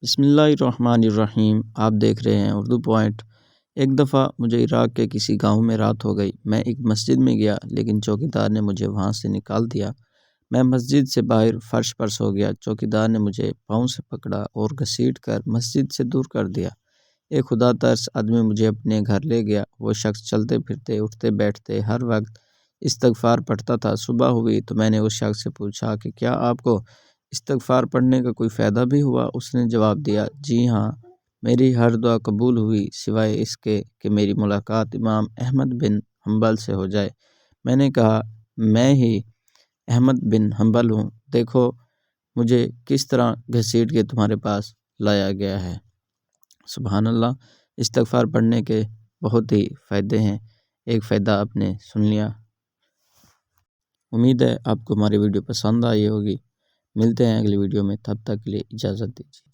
بسم اللہ الرحمن الرحیم۔ آپ دیکھ رہے ہیں اردو پوائنٹ۔ ایک دفعہ مجھے عراق کے کسی گاؤں میں رات ہو گئی۔ میں ایک مسجد میں گیا لیکن چوکیدار نے مجھے وہاں سے نکال دیا۔ میں مسجد سے باہر فرش پر سو گیا۔ چوکیدار نے مجھے پاؤں سے پکڑا اور گھسیٹ کر مسجد سے دور کر دیا۔ ایک خدا ترس آدمی مجھے اپنے گھر لے گیا۔ وہ شخص چلتے پھرتے اٹھتے بیٹھتے ہر وقت استغفار پڑھتا تھا۔ صبح ہوئی تو میں نے اس شخص سے پوچھا کہ کیا آپ کو استغفار پڑھنے کا کوئی فائدہ بھی ہوا؟ اس نے جواب دیا، جی ہاں، میری ہر دعا قبول ہوئی سوائے اس کے کہ میری ملاقات امام احمد بن حنبل سے ہو جائے۔ میں نے کہا، میں ہی احمد بن حنبل ہوں، دیکھو مجھے کس طرح گھسیٹ کے تمہارے پاس لایا گیا ہے۔ سبحان اللہ۔ استغفار پڑھنے کے بہت ہی فائدے ہیں۔ ایک فائدہ آپ نے سن لیا۔ امید ہے آپ کو ہماری ویڈیو پسند آئی ہوگی۔ ملتے ہیں اگلی ویڈیو میں، تب تک کے لیے اجازت دیجیے۔